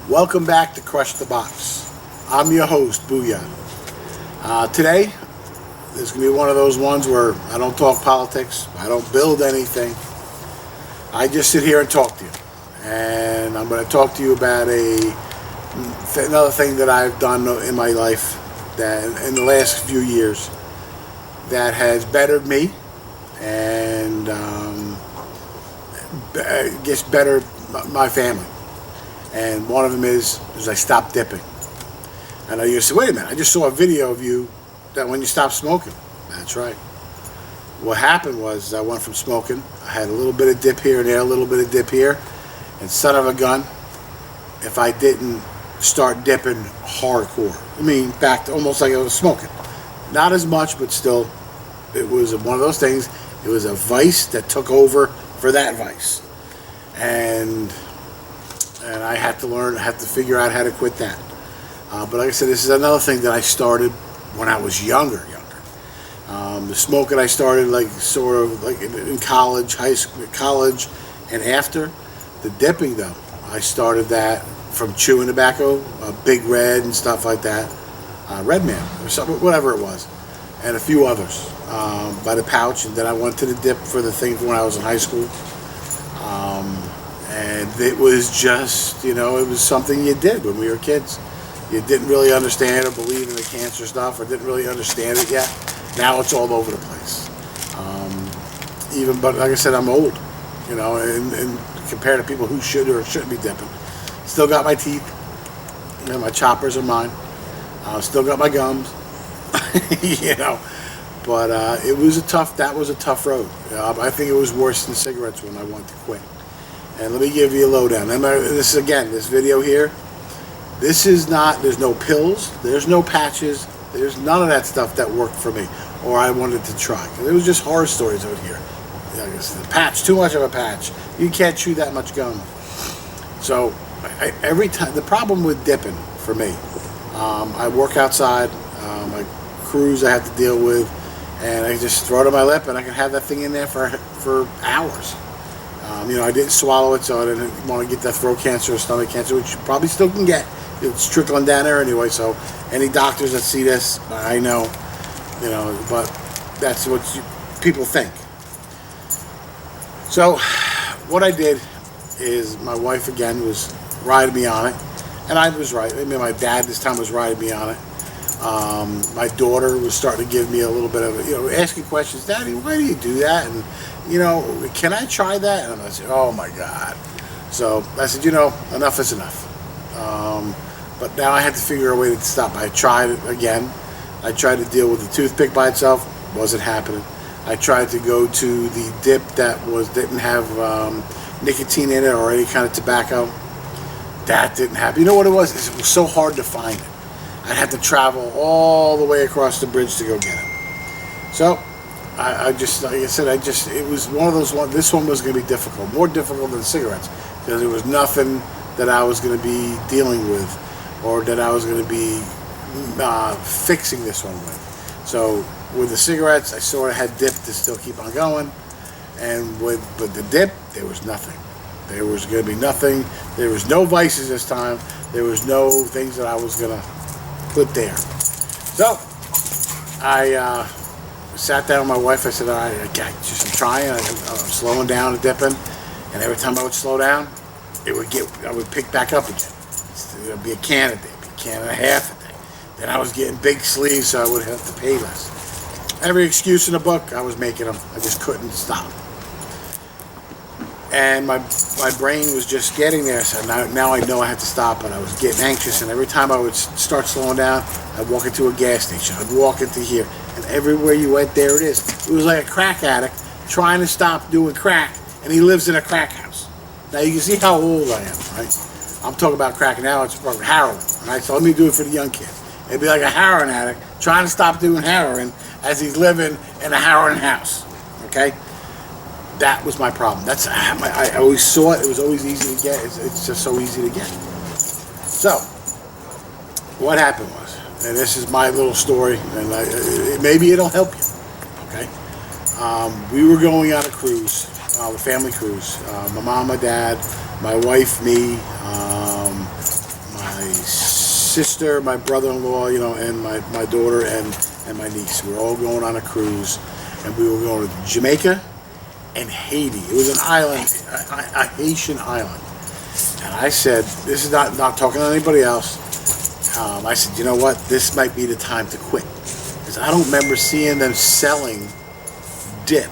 Welcome back to Crush the Box. I'm your host, Booyah. Today is going to be one of those ones where I don't talk politics, I don't build anything. I just sit here and talk to you. And I'm going to talk to you about another thing that I've done in my life that in the last few years that has bettered me and gets better my family. And one of them is I stopped dipping. And you say, wait a minute, I just saw a video of you that when you stopped smoking. That's right. What happened was I went from smoking, I had a little bit of dip here and there, a little bit of dip here, and son of a gun, if I didn't start dipping hardcore. I mean, back to almost like I was smoking. Not as much, but still, it was one of those things. It was a vice that took over for that vice. And I had to learn, I had to figure out how to quit that. But like I said, this is another thing that I started when I was younger. The smoking I started like in college, high school, college, and after. The dipping though, I started that from chewing tobacco, Big Red and stuff like that, Red Man or something, whatever it was, and a few others by the pouch. And then I went to the dip for the thing when I was in high school. And it was just, it was something you did when we were kids. You didn't really understand or believe in the cancer stuff or didn't really understand it yet. Now it's all over the place. But like I said, I'm old, and compared to people who should or shouldn't be dipping. Still got my teeth. My choppers are mine. Still got my gums. But that was a tough road. I think it was worse than cigarettes when I wanted to quit. And let me give you a lowdown. This video here, there's no pills, there's no patches, there's none of that stuff that worked for me, or I wanted to try. It was just horror stories out here. The patch, too much of a patch. You can't chew that much gum. So, every time, the problem with dipping for me, I work outside, my crews I have to deal with, and I just throw it on my lip and I can have that thing in there for hours. I didn't swallow it, so I didn't want to get that throat cancer or stomach cancer, which you probably still can get. It's trickling down there anyway, so any doctors that see this, I know, but that's what people think. So, what I did is my wife, again, was riding me on it, and I was right. I mean, my dad this time was riding me on it. My daughter was starting to give me a little bit of, asking questions. Daddy, why do you do that? And, can I try that? And I said, oh my God. So I said, enough is enough. But now I had to figure a way to stop. I tried it again. I tried to deal with the toothpick by itself. Wasn't happening. I tried to go to the dip that didn't have nicotine in it or any kind of tobacco. That didn't happen. You know what it was? It was so hard to find it. I'd have to travel all the way across the bridge to go get it. So, it was one of those ones. This one was going to be difficult, more difficult than cigarettes, because there was nothing that I was going to be dealing with, or that I was going to be fixing this one with. So, with the cigarettes, I sort of had dip to still keep on going, and with the dip, there was nothing. There was going to be nothing. There was no vices this time. There was no things that I was going to put there. So I sat down with my wife. I said, all right, I'm trying. I'm slowing down and dipping. And every time I would slow down, I would pick back up again. It would be a can a day, a can and a half a day. Then I was getting big sleeves, so I would have to pay less. Every excuse in the book, I was making them. I just couldn't stop. And my brain was just getting there, so now I know I had to stop, and I was getting anxious, and every time I would start slowing down, I'd walk into a gas station, I'd walk into here, and everywhere you went, there it is. It was like a crack addict trying to stop doing crack, and he lives in a crack house. Now you can see how old I am, right? I'm talking about crack now, it's about heroin, right? So let me do it for the young kids. It'd be like a heroin addict trying to stop doing heroin as he's living in a heroin house, okay? That was my problem. I always saw it. It was always easy to get. It's just so easy to get. So, what happened was, and this is my little story, and maybe it'll help you. Okay, we were going on a cruise, the family cruise. My mom, my dad, my wife, me, sister, my brother-in-law, you know, and my daughter and my niece. We were all going on a cruise, and we were going to Jamaica and Haiti. It was an island, a Haitian island. And I said, this is not talking to anybody else. I said, you know what? This might be the time to quit. Because I don't remember seeing them selling dip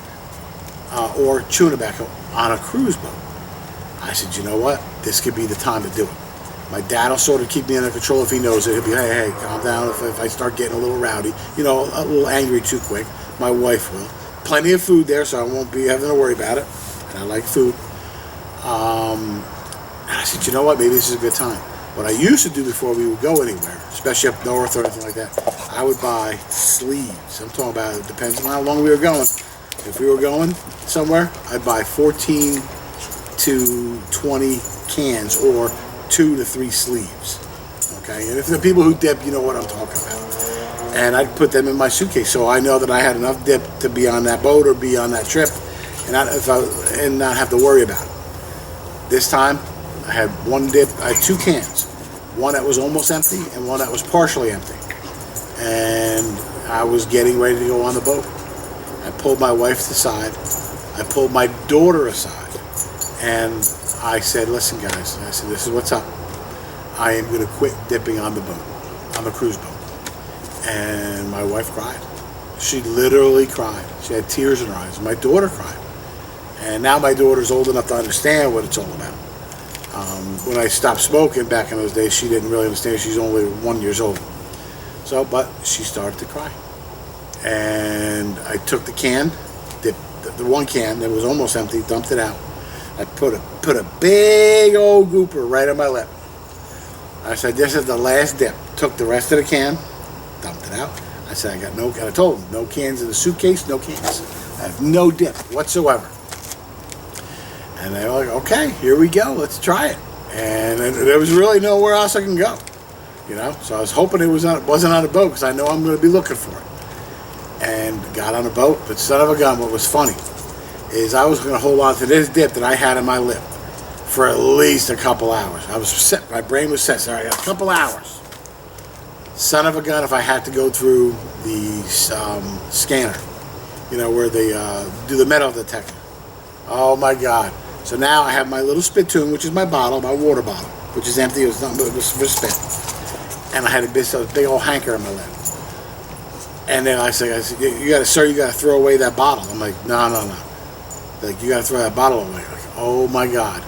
or chewing tobacco on a cruise boat. I said, you know what? This could be the time to do it. My dad will sort of keep me under control if he knows it. He'll be, hey, calm down if I start getting a little rowdy, you know, a little angry too quick. My wife will. Plenty of food there, so I won't be having to worry about it. And I like food. And I said, you know what? Maybe this is a good time. What I used to do before we would go anywhere, especially up north or anything like that, I would buy sleeves. I'm talking about, it depends on how long we were going. If we were going somewhere, I'd buy 14 to 20 cans or 2 to 3 sleeves. Okay, and if the people who dip, you know what I'm talking about. And I'd put them in my suitcase, so I know that I had enough dip to be on that boat or be on that trip, and not have to worry about it. This time, I had one dip. I had 2 cans, one that was almost empty and one that was partially empty. And I was getting ready to go on the boat. I pulled my wife aside. I pulled my daughter aside, and I said, listen guys, I said, this is what's up. I am going to quit dipping on the boat, on the cruise boat. And my wife cried. She literally cried. She had tears in her eyes. My daughter cried. And now my daughter's old enough to understand what it's all about. When I stopped smoking back in those days, she didn't really understand. She's only 1 year old. So, but she started to cry. And I took the can, the one can that was almost empty, dumped it out. I put a big old gooper right on my lip. I said, this is the last dip. Took the rest of the can, dumped it out. I said, I told them, no cans in the suitcase, no cans. I have no dip whatsoever. And they were like, okay, here we go, let's try it. And there was really nowhere else I can go, you know. So I was hoping it wasn't on a boat, because I know I'm going to be looking for it. And got on a boat, but son of a gun, what was funny is I was going to hold on to this dip that I had in my lip for at least a couple hours. I was set, my brain was set, so I got a couple hours. Son of a gun, if I had to go through the scanner, you know, where they do the metal detector. Oh my God. So now I have my little spittoon, which is my bottle, my water bottle, which is empty. It was nothing but it was for spit. And I had a big old hanker in my lip. And then I said, you got to throw away that bottle. I'm like, no. Like, you got to throw that bottle away. Like, oh my God.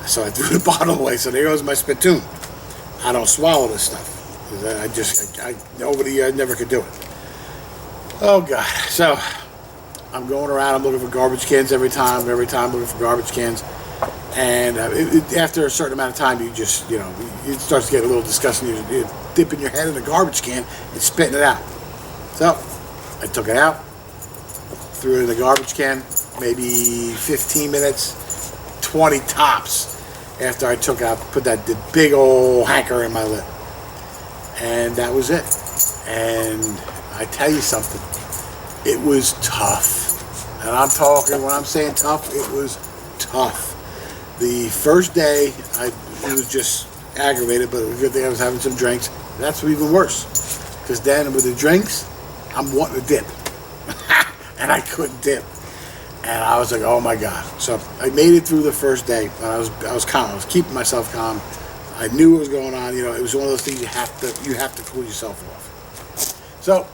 So I threw the bottle away. So there goes my spittoon. I don't swallow this stuff. Over the years, I never could do it. Oh God. So I'm going around, I'm looking for garbage cans every time looking for garbage cans. And after a certain amount of time, you just, you know, it starts to get a little disgusting. You're dipping your head in a garbage can and spitting it out. So I took it out, threw it in the garbage can, maybe 15 minutes, 20 tops after I took out, put that big old hanker in my lip. And that was it. And I tell you something, it was tough. And I'm talking, when I'm saying tough, it was tough. The first day, it was just aggravated, but it was a good thing I was having some drinks. That's even worse. Because then with the drinks, I'm wanting to dip. And I couldn't dip. And I was like, oh my God. So I made it through the first day. I was calm. I was keeping myself calm. I knew what was going on. You know, it was one of those things you have to cool yourself off. So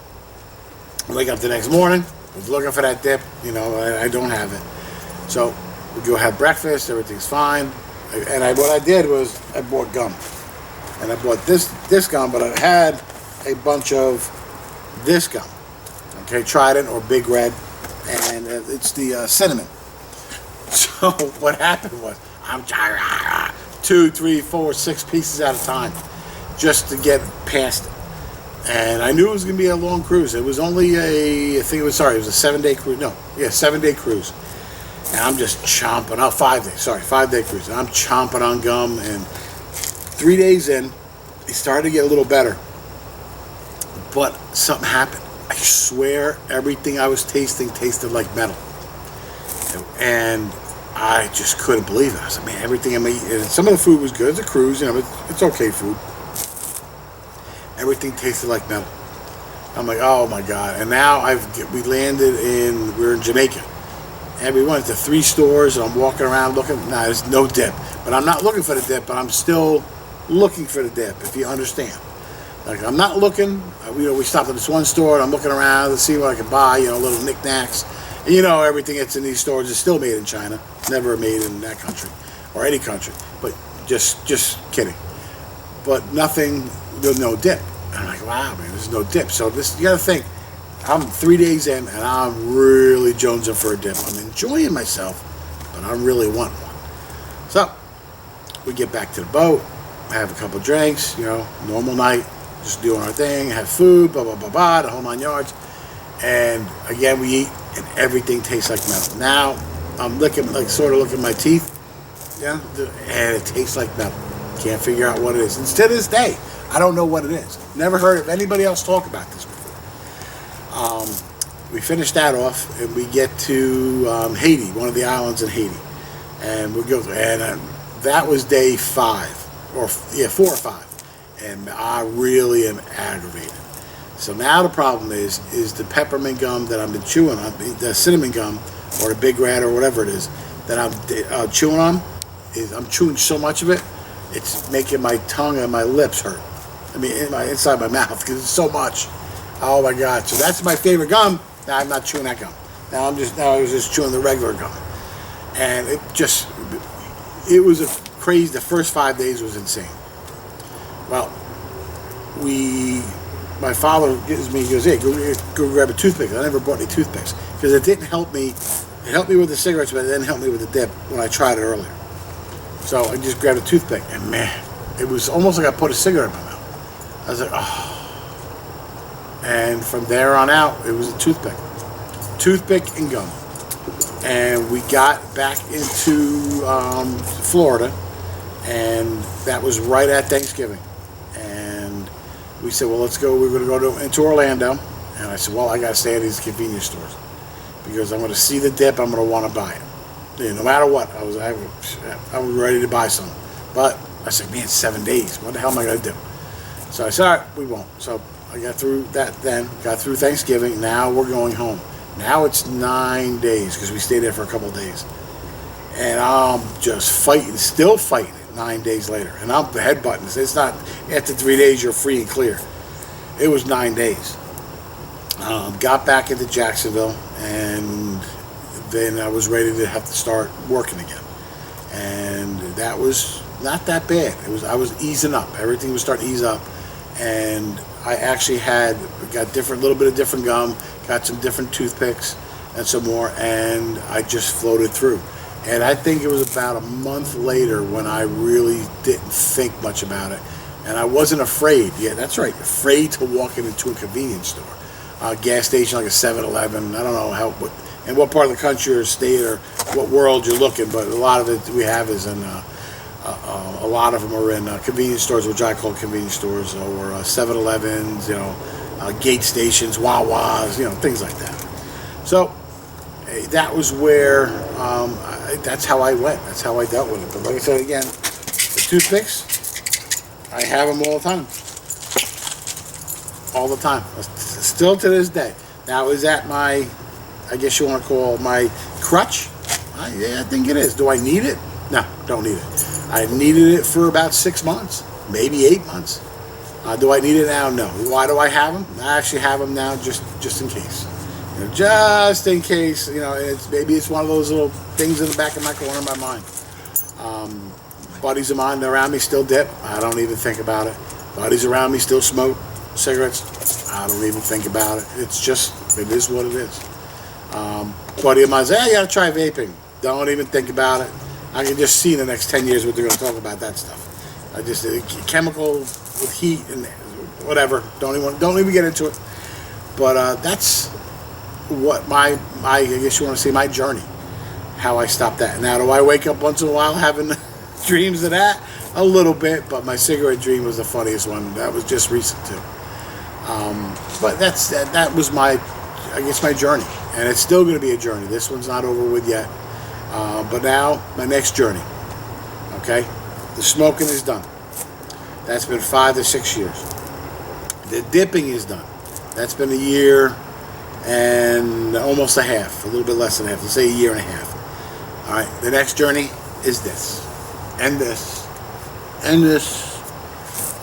I wake up the next morning, I was looking for that dip, you know, I don't have it. So we go have breakfast, everything's fine. And what I did was I bought gum. And I bought this gum, but I had a bunch of this gum. Okay, Trident or Big Red, and it's the cinnamon. So what happened was I'm 2, 3, 4, 6 pieces at a time just to get past it. And I knew it was going to be a long cruise. It was only it was a 7-day cruise. 7-day cruise. And I'm just chomping on 5 days. 5-day cruise. And I'm chomping on gum. And 3 days in, it started to get a little better. But something happened. I swear everything I was tasting tasted like metal. And I just couldn't believe it. I was like, man, everything I'm eating. And some of the food was good. It's a cruise, you know, it's okay food. everything tasted like metal. I'm like, oh my God. And now we landed we're in Jamaica. And we went to 3 stores, and I'm walking around looking. Nah, there's no dip. But I'm not looking for the dip, but I'm still looking for the dip, if you understand. Like, I'm not looking. We stopped at this one store, and I'm looking around to see what I can buy, little knickknacks. And everything that's in these stores is still made in China. Never made in that country, or any country. But just kidding. But nothing, there's no dip. And I'm like, wow, man, there's no dip. So you got to think, I'm 3 days in, and I'm really jonesing for a dip. I'm enjoying myself, but I really want one. So we get back to the boat, have a couple drinks, normal night, just doing our thing, have food, blah, blah, blah, blah, the whole 9 yards. And again, we eat, and everything tastes like metal. Now I'm sort of looking at my teeth, and it tastes like metal. Can't figure out what it is. And to this day, I don't know what it is. Never heard of anybody else talk about this before. We finish that off, and we get to Haiti, one of the islands in Haiti, and we go. And that was day 5, or 4 or 5, and I really am aggravated. So now the problem is the peppermint gum that I've been chewing on, the cinnamon gum, or the Big Red, or whatever it is that I'm chewing on. I'm chewing so much of it, it's making my tongue and my lips hurt. I mean, inside my mouth, because it's so much. Oh my God! So that's my favorite gum. Now I'm not chewing that gum. Now I was just chewing the regular gum, and it was a crazy. The first 5 days was insane. Well, my father he goes, hey, go grab a toothpick. I never bought any toothpicks because it didn't help me. It helped me with the cigarettes, but it didn't help me with the dip when I tried it earlier. So I just grabbed a toothpick, and man, it was almost like I put a cigarette in my mouth. I was like, oh. And from there on out, it was a toothpick and gum. And we got back into Florida, and that was right at Thanksgiving. And we said, well, let's go. We're going to go into Orlando. And I said, well, I got to stay at these convenience stores because I'm going to see the dip. I'm going to want to buy it. No matter what, I was ready to buy some. But I said, man, 7 days. What the hell am I going to do? So I said, all right, we won't. So I got through that then, got through Thanksgiving. Now we're going home. Now it's 9 days because we stayed there for a couple of days. And I'm just still fighting it 9 days later. And I'm headbutting. It's not, after 3 days, you're free and clear. It was 9 days. Got back into Jacksonville, and then I was ready to have to start working again. And that was not that bad. I was easing up. Everything was starting to ease up. And I actually got little bit of different gum, got some different toothpicks and some more, and I just floated through. And I think it was about a month later when I really didn't think much about it. And I wasn't afraid. Yeah, that's right. Afraid to walk into a convenience store. A gas station like a 7-Eleven. I don't know in what part of the country or state or what world you're looking, but a lot of it we have is in a lot of them are in convenience stores, which I call convenience stores, or 7-Elevens, gate stations, Wawas, things like that. So that was where, that's how I went. That's how I dealt with it. But like I said again, the toothpicks, I have them all the time. All the time. Still to this day. Now, is that I guess you want to call my crutch? Yeah, I think it is. Do I need it? No, don't need it. I needed it for about 6 months, maybe 8 months. Do I need it now? No. Why do I have them? I actually have them now just in case. Just in case, maybe it's one of those little things in the back of my corner of my mind. Buddies of mine around me still dip. I don't even think about it. Buddies around me still smoke cigarettes. I don't even think about it. It is what it is. Buddy of mine says, hey, you got to try vaping. Don't even think about it. I can just see in the next 10 years what they're going to talk about that stuff. Chemical with heat and whatever. Don't even get into it. But that's what I guess you want to say, my journey. How I stopped that. Now, do I wake up once in a while having dreams of that? A little bit, but my cigarette dream was the funniest one. That was just recent too. But that was my journey, and it's still going to be a journey. This one's not over with yet. But now, my next journey, okay? The smoking is done. That's been 5 to 6 years. The dipping is done. That's been a year and almost a half, a little bit less than a half. Let's say a year and a half. All right, the next journey is this, and this, and this.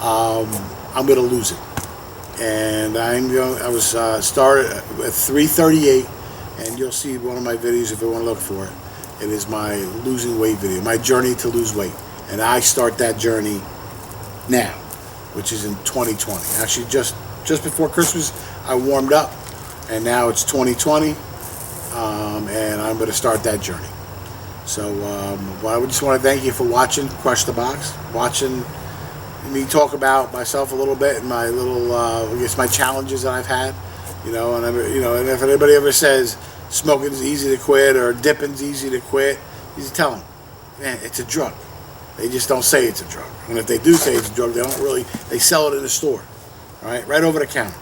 I'm going to lose it, and I was started at 338, and you'll see one of my videos if you want to look for it. It is my losing weight video, my journey to lose weight, and I start that journey now, which is in 2020. Actually, just before Christmas, I warmed up, and now it's 2020, and I'm going to start that journey. So I just want to thank you for watching Crush the Box, watching me talk about myself a little bit and my little, I guess, my challenges that I've had, and if anybody ever says smoking's easy to quit or dipping's easy to quit, you just tell them, man, it's a drug. They just don't say it's a drug. And if they do say it's a drug, they sell it in the store, all right over the counter.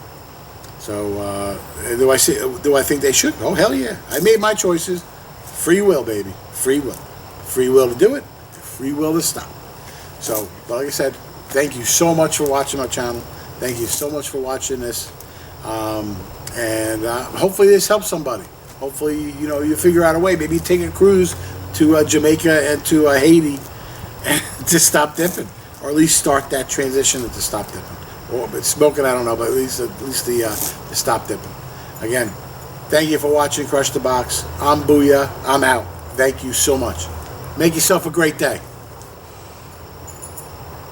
So do I think they should? Oh, hell yeah. I made my choices. Free will, baby. Free will. Free will to do it. Free will to stop. So, but like I said, thank you so much for watching my channel. Thank you so much for watching this. And hopefully this helps somebody. Hopefully, you figure out a way. Maybe take a cruise to Jamaica and to Haiti and to stop dipping. Or at least start that transition to stop dipping. Or but smoking, I don't know, but at least the stop dipping. Again, thank you for watching Crush the Box. I'm Booyah. I'm out. Thank you so much. Make yourself a great day.